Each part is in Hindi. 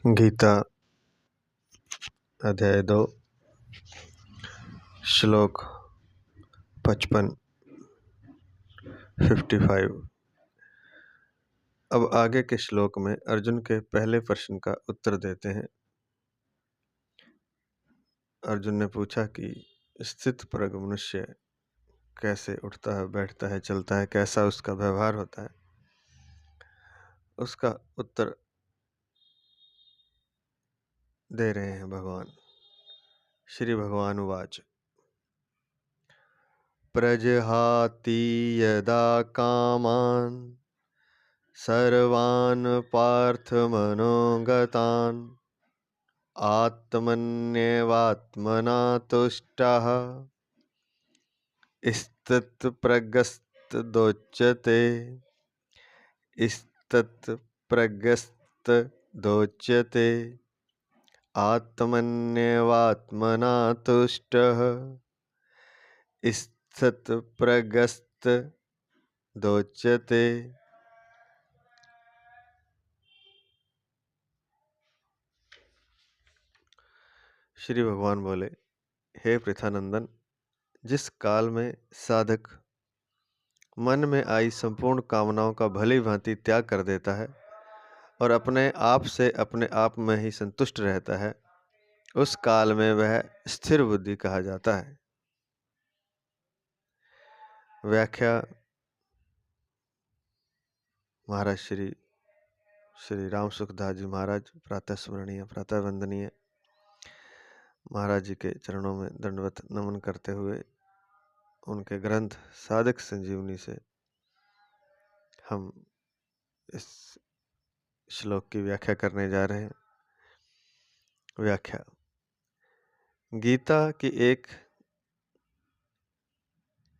गीता अध्याय 2 श्लोक 55 अब आगे के श्लोक में अर्जुन के पहले प्रश्न का उत्तर देते हैं। अर्जुन ने पूछा कि स्थित प्रज्ञ मनुष्य कैसे उठता है, बैठता है, चलता है, कैसा उसका व्यवहार होता है। उसका उत्तर दे रहे हैं भगवान। श्री भगवान उवाच प्रजहाति यदा कामान् सर्वान् पार्थमनोगतान् आत्मन्येवात्मना तुष्टः स्थितप्रज्ञस्तदोच्यते स्थितप्रज्ञस्तदोच्यते आत्मन्येवात्मना तुष्टः स्थितप्रज्ञस्तदोच्यते। श्री भगवान बोले, हे पृथानंदन, जिस काल में साधक मन में आई संपूर्ण कामनाओं का भली भांति त्याग कर देता है और अपने आप से अपने आप में ही संतुष्ट रहता है, उस काल में वह स्थिर बुद्धि कहा जाता है। व्याख्या महाराज श्री राम सुखदास जी महाराज, प्रातः स्मरणीय, प्रातः वंदनीय, महाराज जी के चरणों में दंडवत नमन करते हुए उनके ग्रंथ साधक संजीवनी से हम इस श्लोक की व्याख्या करने जा रहे हैं। व्याख्या। गीता की एक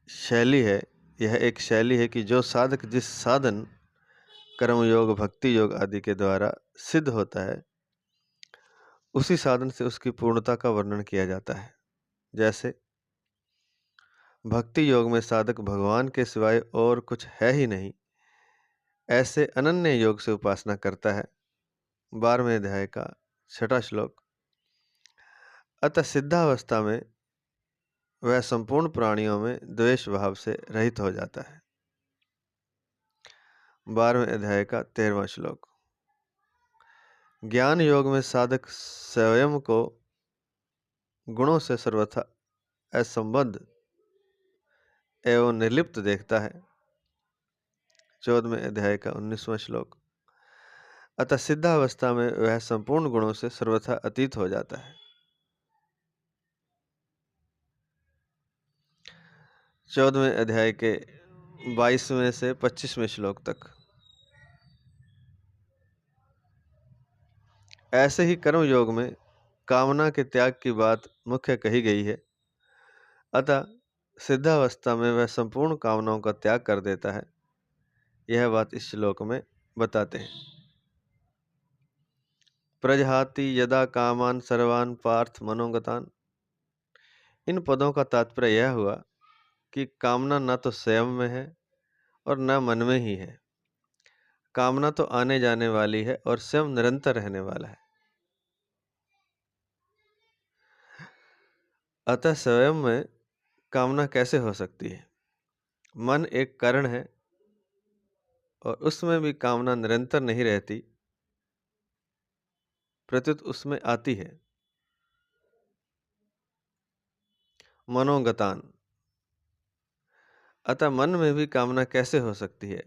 शैली है, यह एक शैली है कि जो साधक जिस साधन कर्म योग, भक्ति योग आदि के द्वारा सिद्ध होता है, उसी साधन से उसकी पूर्णता का वर्णन किया जाता है। जैसे भक्ति योग में साधक भगवान के सिवाय और कुछ है ही नहीं, ऐसे अनन्य योग से उपासना करता है। 12वें अध्याय का 6वां श्लोक। अतः सिद्धावस्था में वह संपूर्ण प्राणियों में द्वेष भाव से रहित हो जाता है। 12वें अध्याय का 13वां श्लोक। ज्ञान योग में साधक स्वयं को गुणों से सर्वथा असंबद्ध एवं निर्लिप्त देखता है। 14वें अध्याय का 19वां श्लोक। अतः सिद्धावस्था में वह संपूर्ण गुणों से सर्वथा अतीत हो जाता है। 14वें अध्याय के 22वें से 25वें श्लोक तक। ऐसे ही कर्म योग में कामना के त्याग की बात मुख्य कही गई है। अतः सिद्धावस्था में वह संपूर्ण कामनाओं का त्याग कर देता है। यह बात इस श्लोक में बताते हैं। प्रजहाति यदा कामान सर्वान पार्थ मनोगतान। इन पदों का तात्पर्य यह हुआ कि कामना न तो स्वयं में है और न मन में ही है। कामना तो आने जाने वाली है और स्वयं निरंतर रहने वाला है। अतः स्वयं में कामना कैसे हो सकती है? मन एक कारण है और उसमें भी कामना निरंतर नहीं रहती, प्रत्युत उसमें आती है। मनोगतान। अतः मन में भी कामना कैसे हो सकती है?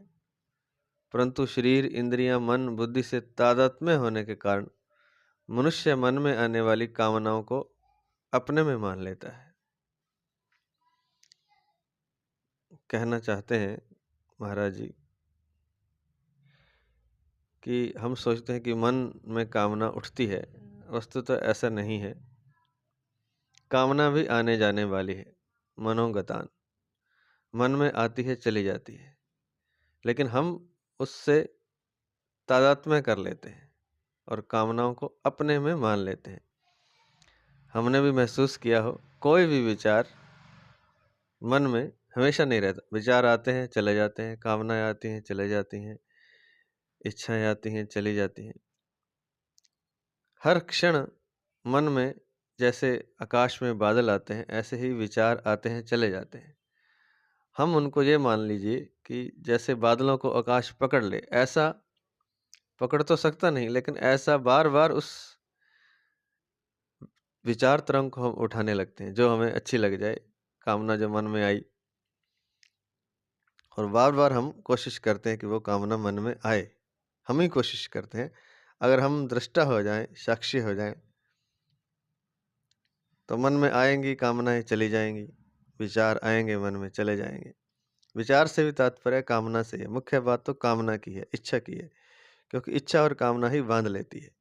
परंतु शरीर, इंद्रियां, मन, बुद्धि से तादात्म्य होने के कारण मनुष्य मन में आने वाली कामनाओं को अपने में मान लेता है। कहना चाहते हैं महाराज जी कि हम सोचते हैं कि मन में कामना उठती है, वस्तुतः ऐसा नहीं है। कामना भी आने जाने वाली है। मनोगतान। मन में आती है, चली जाती है, लेकिन हम उससे तादात्म्य कर लेते हैं और कामनाओं को अपने में मान लेते हैं। हमने भी महसूस किया हो, कोई भी विचार मन में हमेशा नहीं रहता। विचार आते हैं, चले जाते हैं, कामनाएं आती हैं, चले जाती हैं, इच्छाएं आती हैं, चली जाती हैं। हर क्षण मन में जैसे आकाश में बादल आते हैं, ऐसे ही विचार आते हैं, चले जाते हैं। हम उनको ये मान लीजिए कि जैसे बादलों को आकाश पकड़ ले, ऐसा पकड़ तो सकता नहीं, लेकिन ऐसा बार-बार उस विचार तरंग को हम उठाने लगते हैं, जो हमें अच्छी लग जाए, कामना जो मन में आई, और बार-बार हम कोशिश करते हैं कि वो कामना मन में आए। हम ही कोशिश करते हैं। अगर हम दृष्टा हो जाएँ, साक्षी हो जाएँ, तो मन में आएँगी कामनाएँ, चली जाएँगी, विचार आएँगे मन में, चले जाएँगे। विचार से भी तात्पर्य कामना से है। मुख्य बात तो कामना की है, इच्छा की है, क्योंकि इच्छा और कामना ही बांध लेती है।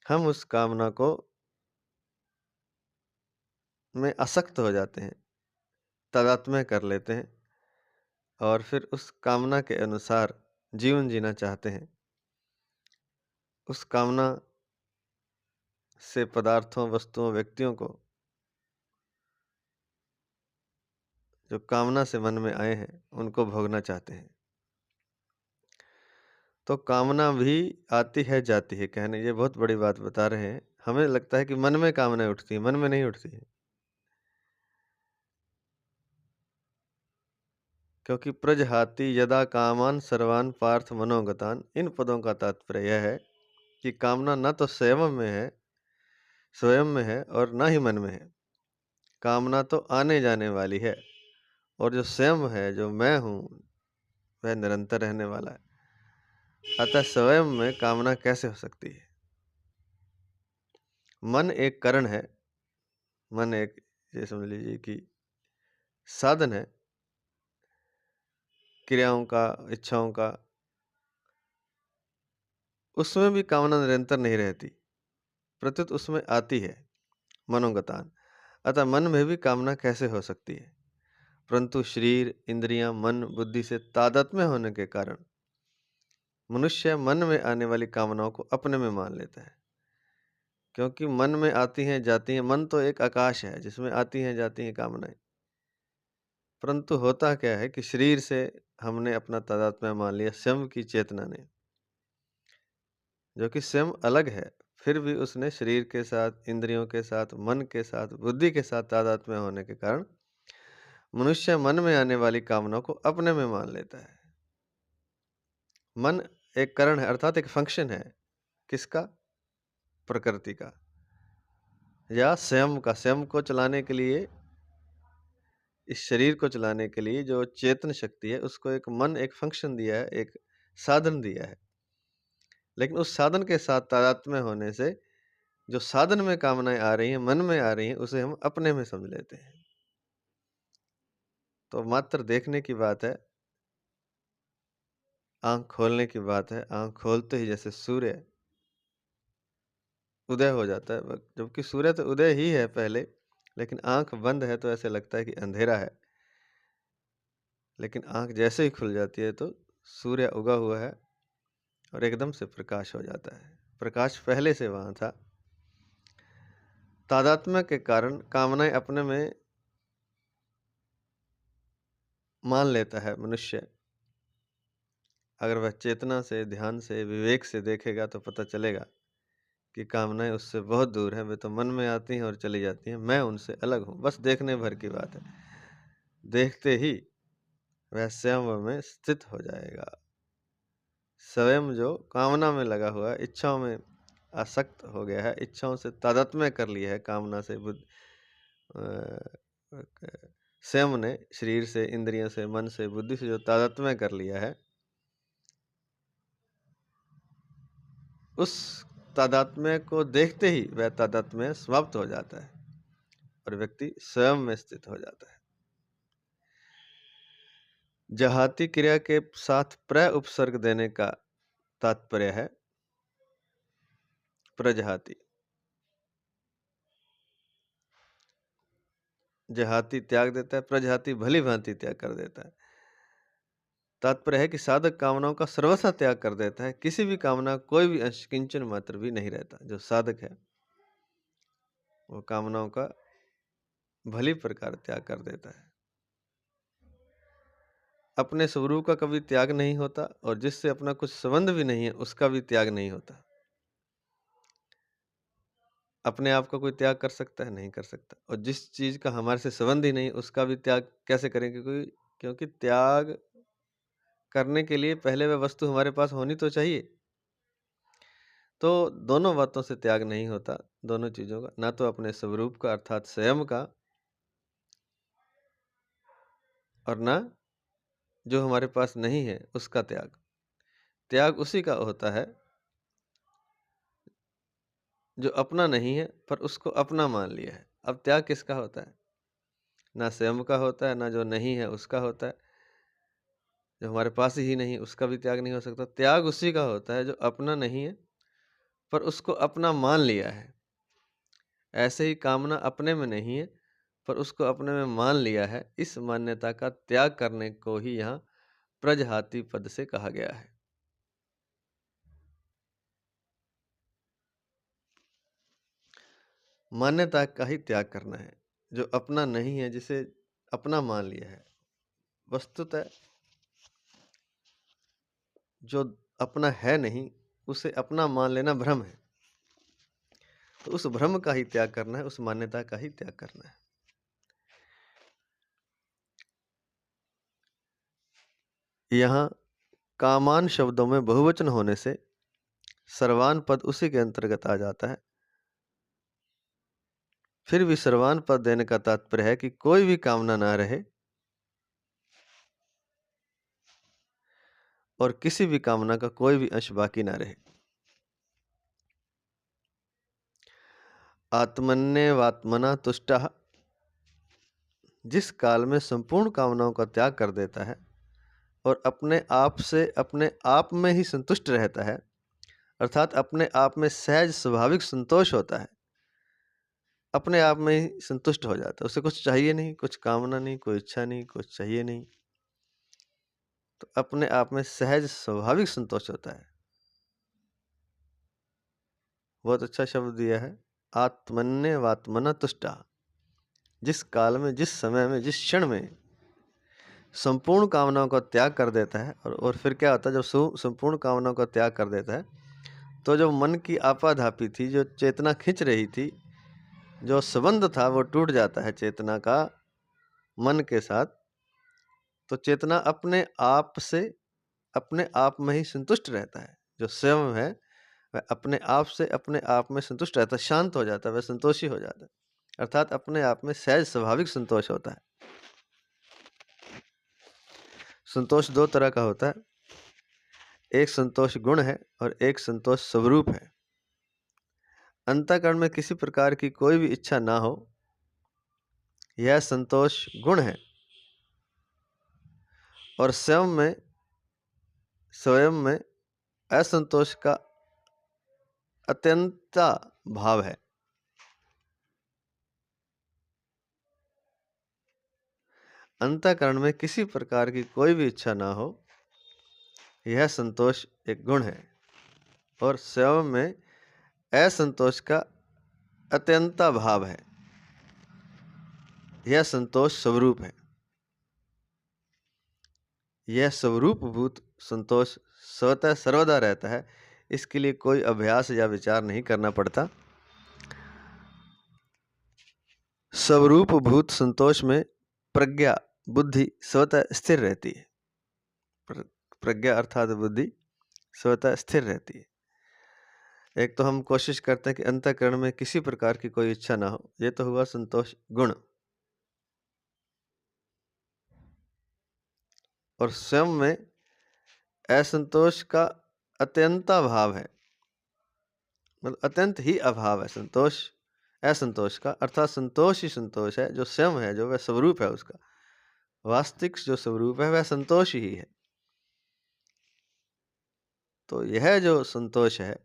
हम उस कामना को में आसक्त हो जाते हैं, तादात्म्य कर लेते हैं, और फिर उस कामना के अनुसार जीवन जीना चाहते हैं। उस कामना से पदार्थों, वस्तुओं, व्यक्तियों को, जो कामना से मन में आए हैं, उनको भोगना चाहते हैं। तो कामना भी आती है, जाती है। कहने ये बहुत बड़ी बात बता रहे हैं। हमें लगता है कि मन में कामनाएँ उठती हैं, मन में नहीं उठती हैं। क्योंकि प्रजहाति यदा कामान सर्वान पार्थ मनोगतान, इन पदों का तात्पर्य यह है कि कामना न तो स्वयं में है और न ही मन में है। कामना तो आने जाने वाली है, और जो स्वयं है, जो मैं हूँ, वह निरंतर रहने वाला है। अतः स्वयं में कामना कैसे हो सकती है? मन एक कारण है, मन एक, ये समझ लीजिए कि साधन है क्रियाओं का, इच्छाओं का। उसमें भी कामना निरंतर नहीं रहती, प्रत्युत उसमें आती है, मनोगतान। अतः मन में भी कामना कैसे हो सकती है? परंतु शरीर, इंद्रियां, मन, बुद्धि से तादात्म्य होने के कारण मनुष्य मन में आने वाली कामनाओं को अपने में मान लेता है। क्योंकि मन में आती हैं, जाती हैं। मन तो एक आकाश है जिसमें आती हैं, जाती हैं कामनाएं। परंतु होता क्या है कि शरीर से हमने अपना तादात्म्य मान लिया, स्वयं की चेतना ने, जो कि स्वयं अलग है, फिर भी उसने शरीर के साथ, इंद्रियों के साथ, मन के साथ, बुद्धि के साथ तादात्म्य होने के कारण मनुष्य मन में आने वाली कामनाओं को अपने में मान लेता है। मन एक कारण है, अर्थात एक फंक्शन है। किसका? प्रकृति का, या स्वयं का। स्वयं को चलाने के लिए, इस शरीर को चलाने के लिए जो चेतन शक्ति है, उसको एक मन, एक फंक्शन दिया है, एक साधन दिया है। लेकिन उस साधन के साथ तादात्म्य होने से जो साधन में कामनाएं आ रही हैं, मन में आ रही हैं, उसे हम अपने में समझ लेते हैं। तो मात्र देखने की बात है, आंख खोलने की बात है। आंख खोलते ही जैसे सूर्य उदय हो जाता है, जबकि सूर्य तो उदय ही है पहले, लेकिन आंख बंद है तो ऐसे लगता है कि अंधेरा है। लेकिन आंख जैसे ही खुल जाती है तो सूर्य उगा हुआ है और एकदम से प्रकाश हो जाता है। प्रकाश पहले से वहां था। तादात्म्य के कारण कामनाएं अपने में मान लेता है मनुष्य। अगर वह चेतना से, ध्यान से, विवेक से देखेगा तो पता चलेगा कि कामनाएं उससे बहुत दूर हैं। वे तो मन में आती हैं और चली जाती हैं, मैं उनसे अलग हूँ। बस देखने भर की बात है। देखते ही वह स्वयं में स्थित हो जाएगा। स्वयं जो कामना में लगा हुआ है, इच्छाओं में आसक्त हो गया है, इच्छाओं से तादात्म्य कर लिया है, कामना से, स्वयं ने शरीर से, इंद्रियों से, मन से, बुद्धि से जो तादात्म्य कर लिया है, उस तादात्म्य को देखते ही वह तादात्म्य समाप्त हो जाता है और व्यक्ति स्वयं में स्थित हो जाता है। जहाती क्रिया के साथ प्र उपसर्ग देने का तात्पर्य है प्रजहाति। जहाती त्याग देता है, प्रजहाति भली भांति त्याग कर देता है। तात्पर्य है कि साधक कामनाओं का सर्वथा त्याग कर देता है। किसी भी कामना, कोई भी अंश, किंचन मात्र भी नहीं रहता। जो साधक है वो कामनाओं का भली प्रकार त्याग कर देता है। अपने स्वरूप का कभी त्याग नहीं होता, और जिससे अपना कुछ संबंध भी नहीं है उसका भी त्याग नहीं होता। अपने आप का कोई त्याग कर सकता है? नहीं कर सकता। और जिस चीज़ का हमारे से संबंध ही नहीं, उसका भी त्याग कैसे करेंगे? क्योंकि त्याग करने के लिए पहले वह वस्तु हमारे पास होनी तो चाहिए। तो दोनों बातों से त्याग नहीं होता, दोनों चीज़ों का, ना तो अपने स्वरूप का अर्थात स्वयं का, और ना जो हमारे पास नहीं है उसका त्याग। त्याग उसी का होता है जो अपना नहीं है पर उसको अपना मान लिया है। अब त्याग किसका होता है? ना स्वयं का होता है, ना जो नहीं है उसका होता है। जो हमारे पास ही नहीं, उसका भी त्याग नहीं हो सकता। त्याग उसी का होता है जो अपना नहीं है पर उसको अपना मान लिया है। ऐसे ही कामना अपने में नहीं है पर उसको अपने में मान लिया है। इस मान्यता का त्याग करने को ही यहाँ प्रजहाति पद से कहा गया है। मान्यता का ही त्याग करना है, जो अपना नहीं है, जिसे अपना मान लिया है। वस्तुतः जो अपना है नहीं, उसे अपना मान लेना भ्रम है। तो उस भ्रम का ही त्याग करना है, उस मान्यता का ही त्याग करना है। यहाँ कामान शब्दों में बहुवचन होने से सर्वान पद उसी के अंतर्गत आ जाता है। फिर भी सर्वान पद देने का तात्पर्य है कि कोई भी कामना ना रहे और किसी भी कामना का कोई भी अंश बाकी ना रहे। आत्मन्यवात्मना तुष्टः जिस काल में संपूर्ण कामनाओं का त्याग कर देता है और अपने आप से अपने आप में ही संतुष्ट रहता है, अर्थात अपने आप में सहज स्वाभाविक संतोष होता है, अपने आप में ही संतुष्ट हो जाता है। उसे कुछ चाहिए नहीं, कुछ कामना नहीं, कोई इच्छा नहीं, कुछ चाहिए नहीं, तो अपने आप में सहज स्वाभाविक संतोष होता है। बहुत अच्छा शब्द दिया है, आत्मन्यवात्मना तुष्टा। जिस काल में, जिस समय में, जिस क्षण में संपूर्ण कामनाओं का त्याग कर देता है, और फिर क्या होता है जब संपूर्ण कामनाओं का त्याग कर देता है, तो जो मन की आपाधापी थी, जो चेतना खींच रही थी, जो संबंध था, वो टूट जाता है चेतना का मन के साथ। तो चेतना अपने आप से अपने आप में ही संतुष्ट रहता है। जो स्वयं है वह अपने आप से अपने आप में संतुष्ट रहता है, शांत हो जाता है, वह संतोषी हो जाता है, अर्थात अपने आप में सहज स्वाभाविक संतोष होता है। संतोष दो तरह का होता है, एक संतोष गुण है और एक संतोष स्वरूप है। अंतःकरण में किसी प्रकार की कोई भी इच्छा ना हो, यह संतोष गुण है। और स्वयं में असंतोष का अत्यंता भाव है। अंतःकरण में किसी प्रकार की कोई भी इच्छा ना हो, यह संतोष एक गुण है। और स्वयं में असंतोष का अत्यंता भाव है, यह संतोष स्वरूप है। यह स्वरूप भूत संतोष स्वतः सर्वदा रहता है, इसके लिए कोई अभ्यास या विचार नहीं करना पड़ता। स्वरूप भूत संतोष में प्रज्ञा बुद्धि स्वतः स्थिर रहती है। प्रज्ञा अर्थात बुद्धि स्वतः स्थिर रहती है। एक तो हम कोशिश करते हैं कि अंतःकरण में किसी प्रकार की कोई इच्छा ना हो, ये तो हुआ संतोष गुण। और स्वयं में असंतोष का अत्यंता भाव है, मतलब अत्यंत ही अभाव है संतोष असंतोष का, अर्थात संतोष ही संतोष है। जो स्वयं है, जो वह स्वरूप है, उसका वास्तविक जो स्वरूप है वह संतोष ही है। तो यह जो संतोष है,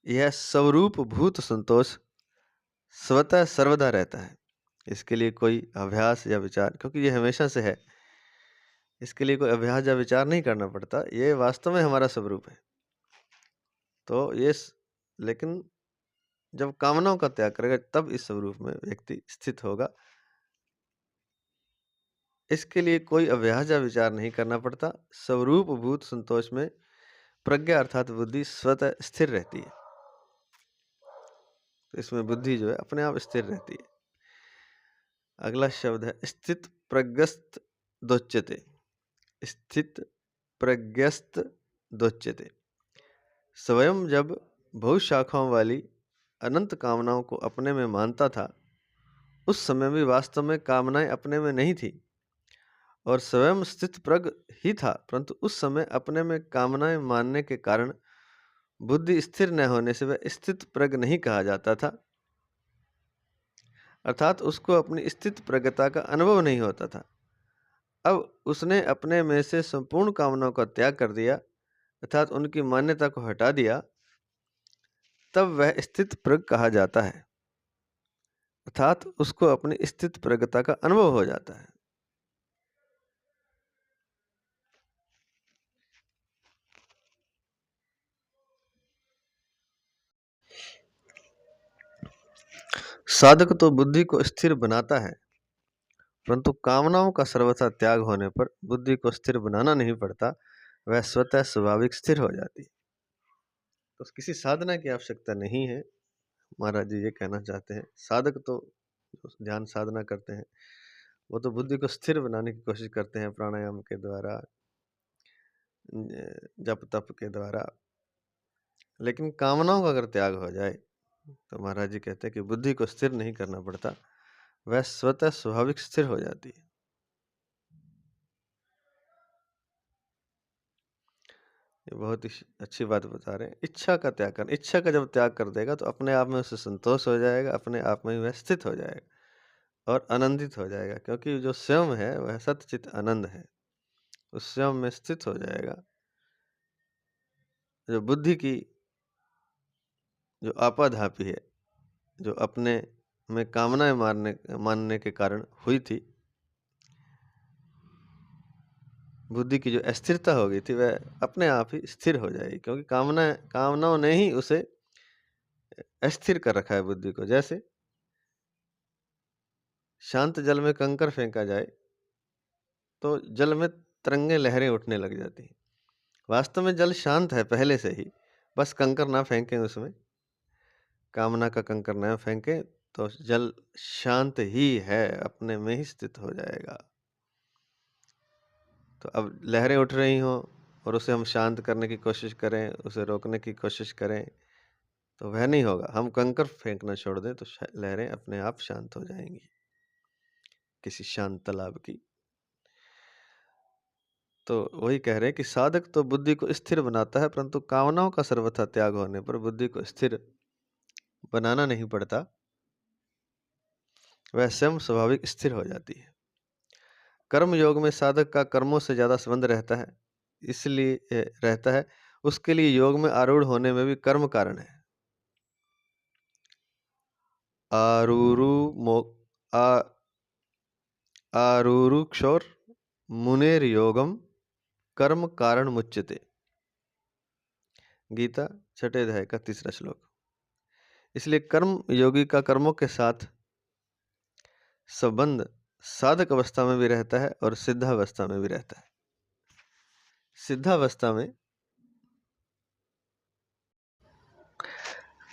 यह स्वरूप भूत संतोष स्वतः सर्वदा रहता है। इसके लिए कोई अभ्यास या विचार, क्योंकि ये हमेशा से है, इसके लिए कोई अभ्यास या विचार नहीं करना पड़ता, ये वास्तव में हमारा स्वरूप है। तो लेकिन जब कामनाओं का त्याग करेगा तब इस स्वरूप में व्यक्ति स्थित होगा। इसके लिए कोई अभ्यास या विचार नहीं करना पड़ता। स्वरूप भूत संतोष में प्रज्ञा अर्थात बुद्धि स्वतः स्थिर रहती है। तो इसमें बुद्धि जो है अपने आप स्थिर रहती है। अगला शब्द है स्थित प्रज्ञस्त दोच्यते। स्थित प्रज्ञस्त दोच्यते। स्वयं जब बहुत शाखाओं वाली अनंत कामनाओं को अपने में मानता था, उस समय भी वास्तव में कामनाएं अपने में नहीं थी और स्वयं स्थित प्रज्ञ ही था, परंतु उस समय अपने में कामनाएं मानने के कारण बुद्धि स्थिर न होने से वह स्थित प्रज्ञ नहीं कहा जाता था, अर्थात उसको अपनी स्थित प्रज्ञता का अनुभव नहीं होता था। अब उसने अपने में से संपूर्ण कामनाओं का त्याग कर दिया, अर्थात उनकी मान्यता को हटा दिया, तब वह स्थित प्रज्ञ कहा जाता है, अर्थात उसको अपनी स्थित प्रज्ञता का अनुभव हो जाता है। साधक तो बुद्धि को स्थिर बनाता है, परंतु कामनाओं का सर्वथा त्याग होने पर बुद्धि को स्थिर बनाना नहीं पड़ता, वह स्वतः स्वाभाविक स्थिर हो जाती है। तो किसी साधना की आवश्यकता नहीं है, महाराज जी ये कहना चाहते हैं। साधक तो जो ध्यान साधना करते हैं वो तो बुद्धि को स्थिर बनाने की कोशिश करते हैं, प्राणायाम के द्वारा, जप तप के द्वारा। लेकिन कामनाओं का अगर त्याग हो जाए तो महाराज जी कहते हैं कि बुद्धि को स्थिर नहीं करना पड़ता, वह स्वतः स्वाभाविक स्थिर हो जाती है। ये बहुत ही अच्छी बात बता रहे हैं। इच्छा का त्याग करना, इच्छा का जब त्याग कर देगा तो अपने आप में उसे संतोष हो जाएगा, अपने आप में ही वह स्थित हो जाएगा और आनंदित हो जाएगा, क्योंकि जो स्वयं है वह सतचित आनंद है, उस स्वयं में स्थित हो जाएगा। जो बुद्धि की जो आपाधापी है, जो अपने में कामनाएं मानने के कारण हुई थी, बुद्धि की जो अस्थिरता हो गई थी वह अपने आप ही स्थिर हो जाएगी, क्योंकि कामनाओं ने ही उसे अस्थिर कर रखा है बुद्धि को। जैसे शांत जल में कंकर फेंका जाए तो जल में तरंगे लहरें उठने लग जाती हैं। वास्तव में जल शांत है पहले से ही, बस कंकर ना फेंकें उसमें, कामना का कंकर ना फेंकें तो जल शांत ही है, अपने में ही स्थित हो जाएगा। तो अब लहरें उठ रही हों और उसे हम शांत करने की कोशिश करें, उसे रोकने की कोशिश करें, तो वह नहीं होगा। हम कंकर फेंकना छोड़ दें तो लहरें अपने आप शांत हो जाएंगी, किसी शांत तालाब की। तो वही कह रहे हैं कि साधक तो बुद्धि को स्थिर बनाता है, परंतु कामनाओं का सर्वथा त्याग होने पर बुद्धि को स्थिर बनाना नहीं पड़ता, वह स्वयं स्वाभाविक स्थिर हो जाती है। कर्म योग में साधक का कर्मों से ज्यादा संबंध रहता है, इसलिए रहता है उसके लिए योग में आरूढ़ होने में भी कर्म कारण है। आरूरु मो आरूरुक्षोर मुनेर योगम कर्म कारण मुच्यते। गीता छठे अध्याय का 3रा श्लोक। इसलिए कर्म योगी का कर्मों के साथ संबंध साधक अवस्था में भी रहता है और सिद्धावस्था में भी रहता है। सिद्धावस्था में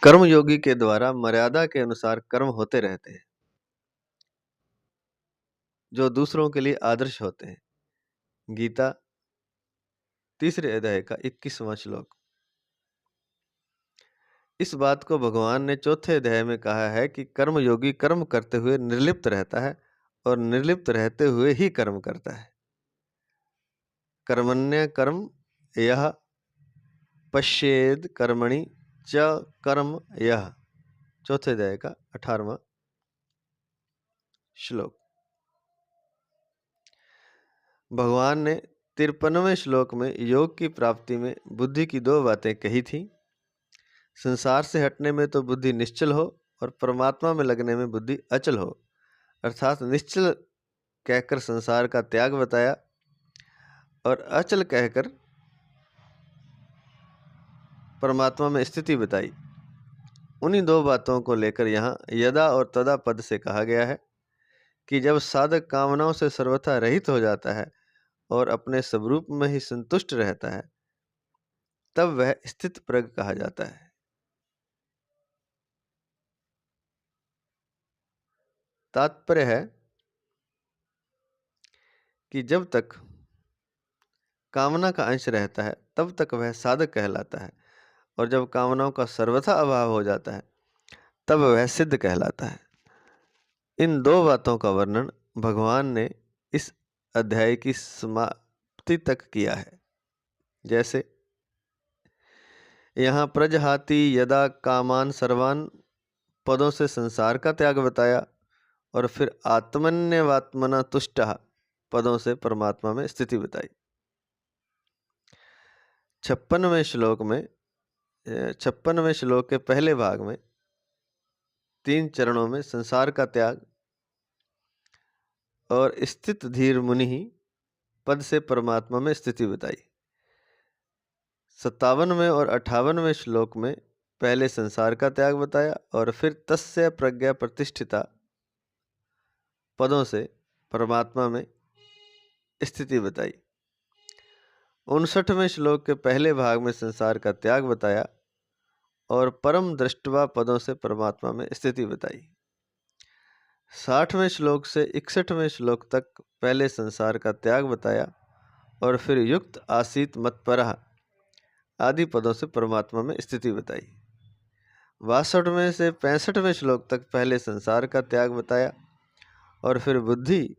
कर्म योगी के द्वारा मर्यादा के अनुसार कर्म होते रहते हैं, जो दूसरों के लिए आदर्श होते हैं। गीता 3रे अध्याय का 21वां श्लोक। इस बात को भगवान ने 4थे अध्याय में कहा है कि कर्म योगी कर्म करते हुए निर्लिप्त रहता है और निर्लिप्त रहते हुए ही कर्म करता है। कर्मण्य कर्म यह पश्येद कर्मणि च कर्म यह, 4थे अध्याय का 18वां श्लोक। भगवान ने 53वें श्लोक में योग की प्राप्ति में बुद्धि की 2 बातें कही थी। संसार से हटने में तो बुद्धि निश्चल हो और परमात्मा में लगने में बुद्धि अचल हो, अर्थात निश्चल कहकर संसार का त्याग बताया और अचल कहकर परमात्मा में स्थिति बताई। उन्हीं 2 बातों को लेकर यहाँ यदा और तदा पद से कहा गया है कि जब साधक कामनाओं से सर्वथा रहित हो जाता है और अपने स्वरूप में ही संतुष्ट रहता है, तब वह स्थित प्रज्ञ कहा जाता है। तात्पर्य है कि जब तक कामना का अंश रहता है तब तक वह साधक कहलाता है, और जब कामनाओं का सर्वथा अभाव हो जाता है तब वह सिद्ध कहलाता है। इन दो बातों का वर्णन भगवान ने इस अध्याय की समाप्ति तक किया है। जैसे यहाँ प्रजहाति यदा कामान सर्वान पदों से संसार का त्याग बताया, और फिर आत्मन्यवात्मना तुष्टः पदों से परमात्मा में स्थिति बताई। 56वें श्लोक के पहले भाग में 3 चरणों में संसार का त्याग और स्थित धीर मुनि ही पद से परमात्मा में स्थिति बताई। 57वें और 58वें श्लोक में पहले संसार का त्याग बताया और फिर तस्य प्रज्ञा प्रतिष्ठिता पदों से परमात्मा में स्थिति बताई। 59वें श्लोक के पहले भाग में संसार का त्याग बताया और परम दृष्टवा पदों से परमात्मा में स्थिति बताई। 60वें श्लोक से 61वें श्लोक तक पहले संसार का त्याग बताया और फिर युक्त आसीत मत्परः आदि पदों से परमात्मा में स्थिति बताई। 62वें से 65वें श्लोक तक पहले संसार का त्याग बताया और फिर बुद्धि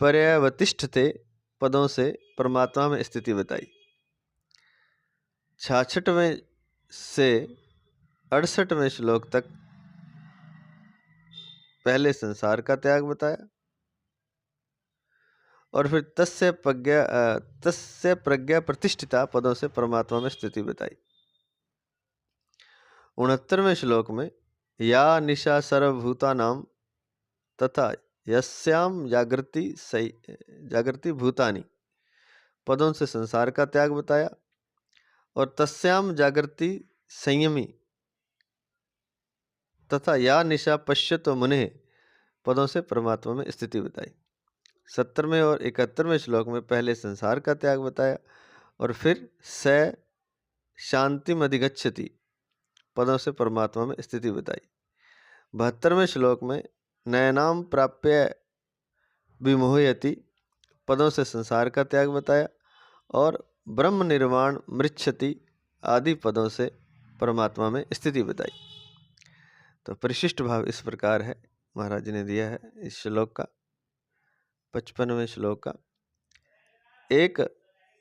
पर्यवतिष्ठते पदों से परमात्मा में स्थिति बताई। 66वें से 68वें श्लोक तक पहले संसार का त्याग बताया और फिर तस्य प्रज्ञा प्रतिष्ठिता पदों से परमात्मा में स्थिति बताई। 69वें श्लोक में या निशा सर्वभूतानां तथा यस्याम जागृति भूतानि पदों से संसार का त्याग बताया और तस्याम जागृति संयमी तथा या निशा पश्यतो मुने पदों से परमात्मा में स्थिति बताई। 70वें और 71वें श्लोक में पहले संसार का त्याग बताया और फिर स शांतिम अधिगच्छति पदों से परमात्मा में स्थिति बताई। 72वें श्लोक में नयनाम प्राप्य विमोहयति पदों से संसार का त्याग बताया और ब्रह्म निर्वाण मृच्छति आदि पदों से परमात्मा में स्थिति बताई। तो परिशिष्ट भाव इस प्रकार है, महाराज जी ने दिया है इस श्लोक का। 55वें श्लोक का एक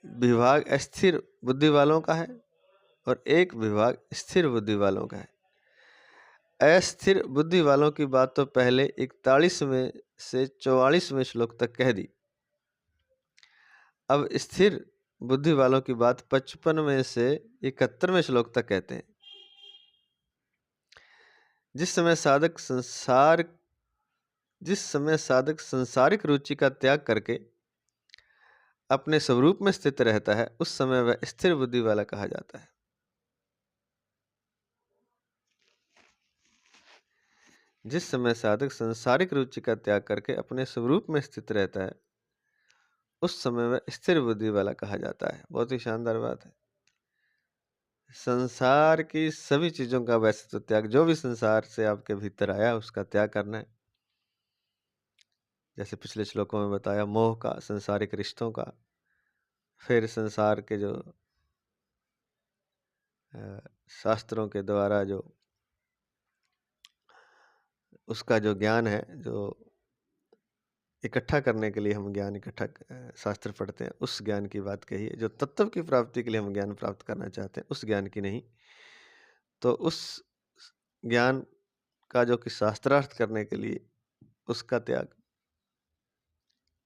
विभाग अस्थिर बुद्धि वालों का है और एक विभाग स्थिर बुद्धि वालों का है। अस्थिर बुद्धि वालों की बात तो पहले 41वें से 44वें श्लोक तक कह दी। अब स्थिर बुद्धि वालों की बात 55वें से 71वें श्लोक तक कहते हैं। जिस समय साधक संसारिक रुचि का त्याग करके अपने स्वरूप में स्थित रहता है उस समय वह स्थिर बुद्धि वाला कहा जाता है। जिस समय साधक संसारिक रुचि का त्याग करके अपने स्वरूप में स्थित रहता है उस समय वह स्थिर बुद्धि वाला कहा जाता है। बहुत ही शानदार बात है। संसार की सभी चीजों का वैसे तो त्याग, जो भी संसार से आपके भीतर आया उसका त्याग करना है। जैसे पिछले श्लोकों में बताया, मोह का, संसारिक रिश्तों का, फिर संसार के जो शास्त्रों के द्वारा जो उसका जो ज्ञान है, जो इकट्ठा करने के लिए हम ज्ञान इकट्ठा शास्त्र पढ़ते हैं, उस ज्ञान की बात कही है। जो तत्व की प्राप्ति के लिए हम ज्ञान प्राप्त करना चाहते हैं उस ज्ञान की नहीं। तो उस ज्ञान का जो कि शास्त्रार्थ करने के लिए उसका त्याग,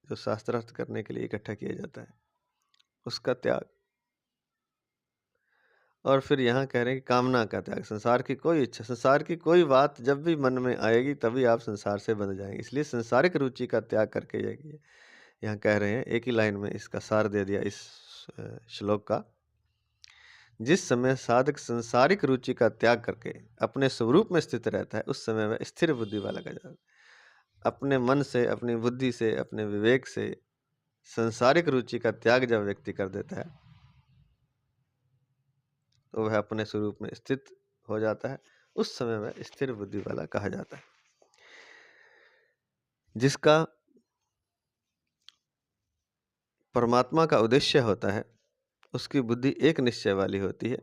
जो शास्त्रार्थ करने के लिए इकट्ठा किया जाता है उसका त्याग। और फिर यहाँ कह रहे हैं कि कामना का त्याग, संसार की कोई इच्छा, संसार की कोई बात जब भी मन में आएगी तभी आप संसार से बंध जाएंगे। इसलिए संसारिक रुचि का त्याग करके जाइए। यहाँ कह रहे हैं, एक ही लाइन में इसका सार दे दिया इस श्लोक का। जिस समय साधक संसारिक रुचि का त्याग करके अपने स्वरूप में स्थित रहता है उस समय वह स्थिर बुद्धि वाला कहा जाता है। अपने मन से, अपनी बुद्धि से, अपने विवेक से संसारिक रुचि का त्याग जब व्यक्ति कर देता है तो वह अपने स्वरूप में स्थित हो जाता है उस समय में स्थिर बुद्धि वाला कहा जाता है। जिसका परमात्मा का उद्देश्य होता है, उसकी बुद्धि एक निश्चय वाली होती है।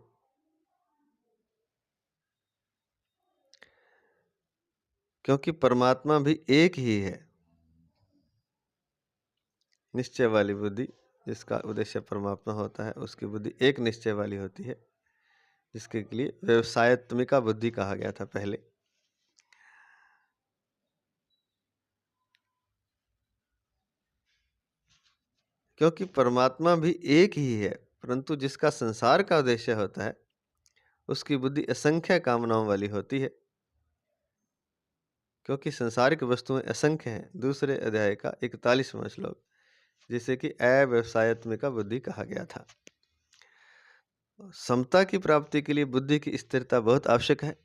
क्योंकि परमात्मा भी एक ही है। निश्चय वाली बुद्धि, जिसका उद्देश्य परमात्मा होता है, उसकी बुद्धि एक निश्चय वाली होती है, जिसके लिए व्यवसायत्मिका बुद्धि कहा गया था पहले। क्योंकि परमात्मा भी एक ही है, परंतु जिसका संसार का उद्देश्य होता है, उसकी बुद्धि असंख्य कामनाओं वाली होती है। क्योंकि संसारिक वस्तुएं असंख्य हैं। दूसरे अध्याय का 41वां श्लोक, जिसे कि अव्यवसायत्मिका बुद्धि कहा गया था। समता की प्राप्ति के लिए बुद्धि की स्थिरता बहुत आवश्यक है।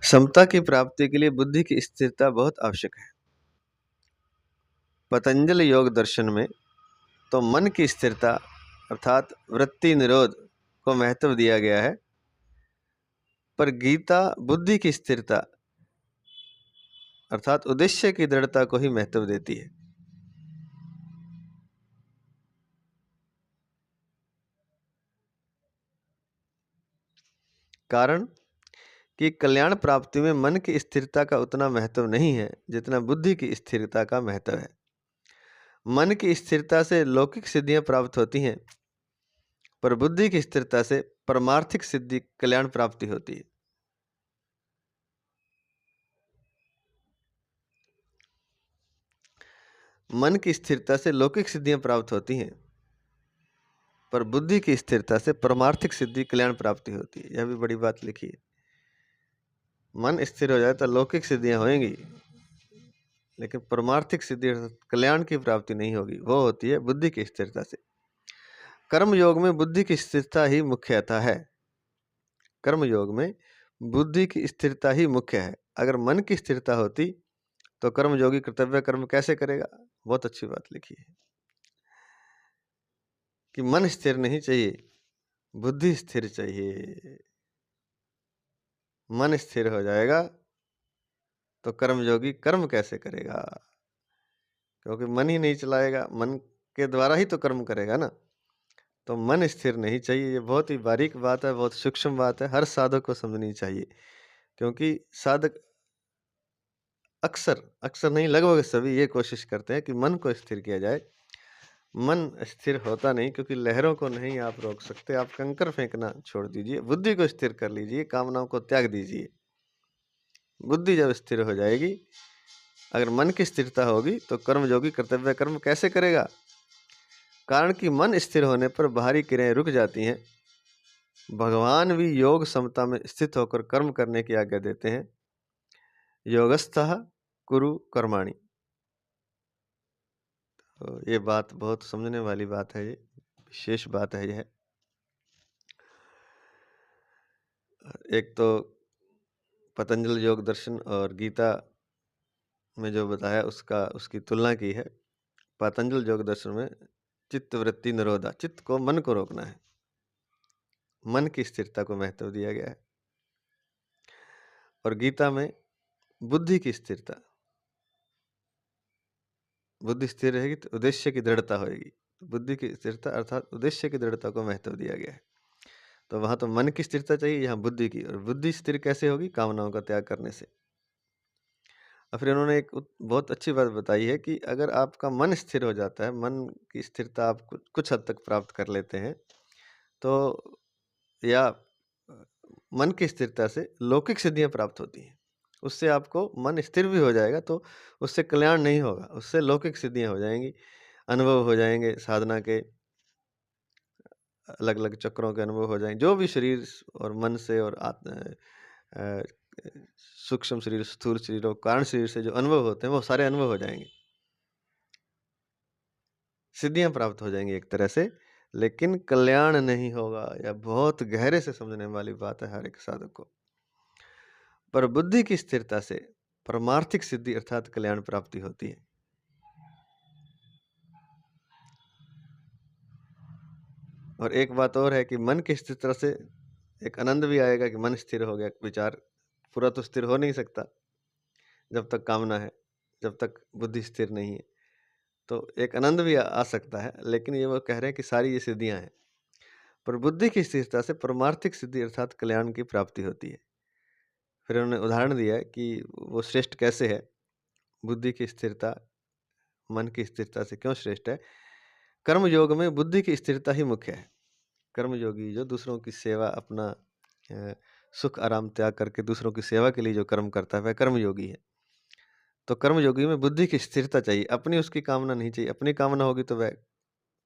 समता की प्राप्ति के लिए बुद्धि की स्थिरता बहुत आवश्यक है। पतंजल योग दर्शन में तो मन की स्थिरता अर्थात वृत्ति निरोध को महत्व दिया गया है, पर गीता बुद्धि की स्थिरता अर्थात उद्देश्य की दृढ़ता को ही महत्व देती है। कारण कि कल्याण प्राप्ति में मन की स्थिरता का उतना महत्व नहीं है जितना बुद्धि की स्थिरता का महत्व है। मन की स्थिरता से लौकिक सिद्धियां प्राप्त होती हैं, पर बुद्धि की स्थिरता से परमार्थिक सिद्धि कल्याण प्राप्ति होती है। मन की स्थिरता से लौकिक सिद्धियां प्राप्त होती हैं, पर बुद्धि की स्थिरता से परमार्थिक सिद्धि कल्याण प्राप्ति होती है। यह भी बड़ी बात लिखी है। मन स्थिर हो जाए तो लौकिक सिद्धियां होंगी, लेकिन परमार्थिक सिद्धि कल्याण की प्राप्ति नहीं होगी। वो होती है बुद्धि की स्थिरता से। कर्म योग में बुद्धि की स्थिरता ही मुख्यतः है। कर्म योग में बुद्धि की स्थिरता ही मुख्य है। अगर मन की स्थिरता होती तो कर्म योगी कर्तव्य कर्म कैसे करेगा? बहुत अच्छी बात लिखी है कि मन स्थिर नहीं चाहिए, बुद्धि स्थिर चाहिए। मन स्थिर हो जाएगा तो कर्म योगी कर्म कैसे करेगा? क्योंकि मन ही नहीं चलाएगा, मन के द्वारा ही तो कर्म करेगा ना। तो मन स्थिर नहीं चाहिए। ये बहुत ही बारीक बात है, बहुत सूक्ष्म बात है, हर साधक को समझनी चाहिए। क्योंकि साधक अक्सर नहीं, लगभग सभी ये कोशिश करते हैं कि मन को स्थिर किया जाए। मन स्थिर होता नहीं, क्योंकि लहरों को नहीं आप रोक सकते। आप कंकर फेंकना छोड़ दीजिए, बुद्धि को स्थिर कर लीजिए, कामनाओं को त्याग दीजिए। बुद्धि जब स्थिर हो जाएगी, अगर मन की स्थिरता होगी तो कर्म योगी कर्तव्य कर्म कैसे करेगा? कारण कि मन स्थिर होने पर बाहरी क्रियाएं रुक जाती हैं। भगवान भी योग समता में स्थित होकर कर्म करने की आज्ञा देते हैं। योगस्थः कुरु कर्माणि। तो ये बात बहुत समझने वाली बात है, ये विशेष बात है। यह एक तो पतंजल योग दर्शन और गीता में जो बताया उसकी तुलना की है। पतंजल योग दर्शन में चित्त वृत्ति निरोधा, चित्त को मन को रोकना है, मन की स्थिरता को महत्व दिया गया है। और गीता में बुद्धि की स्थिरता, बुद्धि स्थिर रहेगी तो उद्देश्य की दृढ़ता होगी। बुद्धि की स्थिरता अर्थात उद्देश्य की दृढ़ता को महत्व दिया गया है। तो वहां तो मन की स्थिरता चाहिए, यहाँ बुद्धि की। और बुद्धि स्थिर कैसे होगी? कामनाओं का त्याग करने से। और फिर उन्होंने एक बहुत अच्छी बात बताई है कि अगर आपका मन स्थिर हो जाता है, मन की स्थिरता आप कुछ हद तक प्राप्त कर लेते हैं, तो या मन की स्थिरता से लौकिक सिद्धियां प्राप्त होती हैं। उससे आपको मन स्थिर भी हो जाएगा, तो उससे कल्याण नहीं होगा, उससे लौकिक सिद्धियां हो जाएंगी, अनुभव हो जाएंगे, साधना के अलग अलग चक्रों के अनुभव हो जाएंगे। जो भी शरीर और मन से और सूक्ष्म शरीर, स्थूल शरीर और कारण शरीर से जो अनुभव होते हैं, वो सारे अनुभव हो जाएंगे, सिद्धियां प्राप्त हो जाएंगी एक तरह से। लेकिन कल्याण नहीं होगा। यह बहुत गहरे से समझने वाली बात है हर एक साधक को। पर बुद्धि की स्थिरता से परमार्थिक सिद्धि अर्थात कल्याण प्राप्ति होती है। और एक बात और है कि मन की स्थिरता से एक आनंद भी आएगा कि मन स्थिर हो गया। विचार पूरा तो स्थिर हो नहीं सकता जब तक कामना है, जब तक बुद्धि स्थिर नहीं है। तो एक आनंद भी आ सकता है, लेकिन ये वो कह रहे हैं कि सारी ये सिद्धियां हैं। पर बुद्धि की स्थिरता से परमार्थिक सिद्धि अर्थात कल्याण की प्राप्ति होती है। फिर उन्होंने उदाहरण दिया है कि वो श्रेष्ठ कैसे है। बुद्धि की स्थिरता मन की स्थिरता से क्यों श्रेष्ठ है? कर्म योग में बुद्धि की स्थिरता ही मुख्य है। कर्म योगी जो दूसरों की सेवा, अपना सुख आराम त्याग करके दूसरों की सेवा के लिए जो कर्म करता है वह कर्म योगी है। तो कर्म योगी में बुद्धि की स्थिरता चाहिए, अपनी उसकी कामना नहीं चाहिए। अपनी कामना होगी तो वह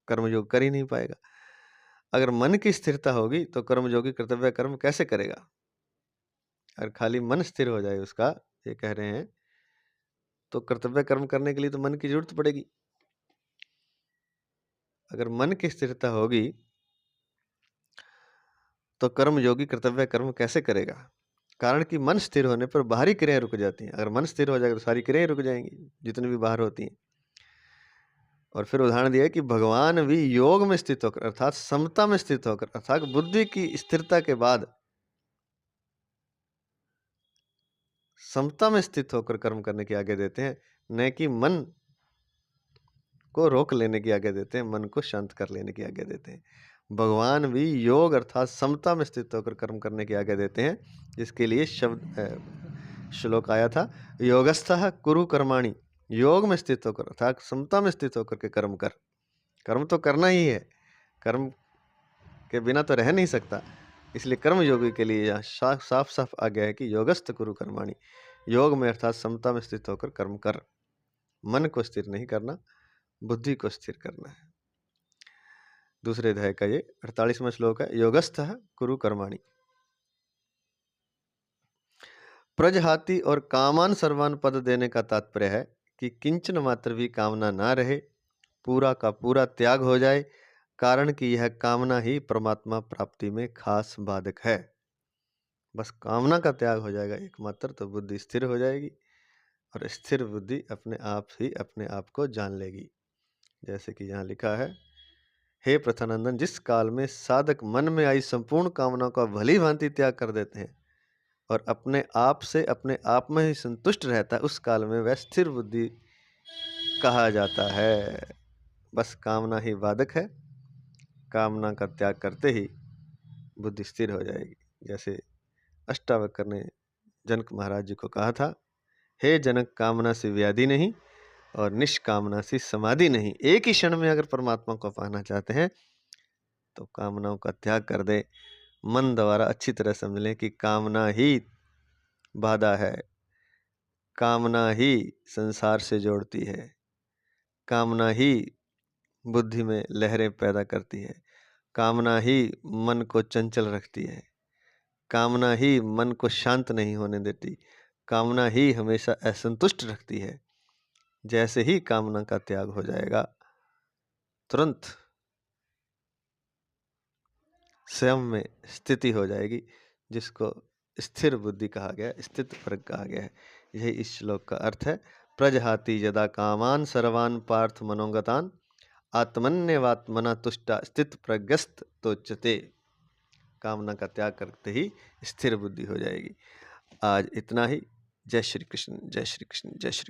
कर्म योग कर ही नहीं पाएगा। अगर मन की स्थिरता होगी तो कर्म योगी कर्तव्य कर्म कैसे करेगा? अगर खाली मन स्थिर हो जाए उसका, ये कह रहे हैं, तो कर्तव्य कर्म करने के लिए तो मन की जरूरत पड़ेगी। अगर मन की स्थिरता होगी तो कर्म योगी कर्तव्य कर्म कैसे करेगा? कारण कि मन स्थिर होने पर बाहरी क्रियाएं रुक जाती हैं। अगर मन स्थिर हो जाएगा तो सारी क्रियाएं रुक जाएंगी, जितनी भी बाहर होती हैं। और फिर उदाहरण दिया कि भगवान भी योग में स्थित होकर अर्थात समता में स्थित होकर अर्थात बुद्धि की स्थिरता के बाद समता में स्थित होकर कर्म करने की आज्ञा देते हैं, न कि मन को रोक लेने की आज्ञा देते हैं, मन को शांत कर लेने की आज्ञा देते हैं। भगवान भी योग अर्थात समता में स्थित होकर कर्म करने की आज्ञा देते हैं, जिसके लिए श्लोक आया था, योगस्थः कुरु कर्माणि। योग में स्थित होकर अर्थात समता में स्थित होकर के कर्म कर। कर्म तो करना ही है, कर्म के बिना तो रह नहीं सकता। इसलिए कर्म योगी के लिए यहाँ साफ साफ आज्ञा है कि योगस्थ कुरु कर्माणि। योग में अर्थात समता में स्थित होकर कर्म कर। मन को स्थिर नहीं करना, बुद्धि को स्थिर करना है। दूसरे अध्याय का ये 48वां श्लोक है, योगस्थः कुरु कर्माणि। प्रजहाति और कामान सर्वान पद देने का तात्पर्य है कि किंचन मात्र भी कामना ना रहे, पूरा का पूरा त्याग हो जाए, कारण कि यह कामना ही परमात्मा प्राप्ति में खास बाधक है। बस कामना का त्याग हो जाएगा एकमात्र, तो बुद्धि स्थिर हो जाएगी और स्थिर बुद्धि अपने आप ही अपने आप को जान लेगी। जैसे कि यहाँ लिखा है, हे प्रथानंदन, जिस काल में साधक मन में आई संपूर्ण कामनाओं का भली भांति त्याग कर देते हैं और अपने आप से अपने आप में ही संतुष्ट रहता है, उस काल में वह स्थिर बुद्धि कहा जाता है। बस कामना ही बाधक है, कामना का त्याग करते ही बुद्धि स्थिर हो जाएगी। जैसे अष्टावक्र ने जनक महाराज जी को कहा था, हे जनक, कामना से व्याधि नहीं और निष्कामना से समाधि नहीं। एक ही क्षण में अगर परमात्मा को पाना चाहते हैं तो कामनाओं का त्याग कर दे। मन द्वारा अच्छी तरह समझ लें कि कामना ही बाधा है, कामना ही संसार से जोड़ती है, कामना ही बुद्धि में लहरें पैदा करती है, कामना ही मन को चंचल रखती है, कामना ही मन को शांत नहीं होने देती, कामना ही हमेशा असंतुष्ट रखती है। जैसे ही कामना का त्याग हो जाएगा, तुरंत स्वयं में स्थिति हो जाएगी, जिसको स्थिर बुद्धि कहा गया, स्थित प्रज्ञ कहा गया है। यही इस श्लोक का अर्थ है। प्रजहाति यदा कामान सर्वान पार्थ मनोगतान आत्मन्यवात्मना तुष्टा स्थित प्रज्ञस्त तोच्यते। कामना का त्याग करते ही स्थिर बुद्धि हो जाएगी। आज इतना ही। जय श्री कृष्ण, जय श्री कृष्ण, जय श्री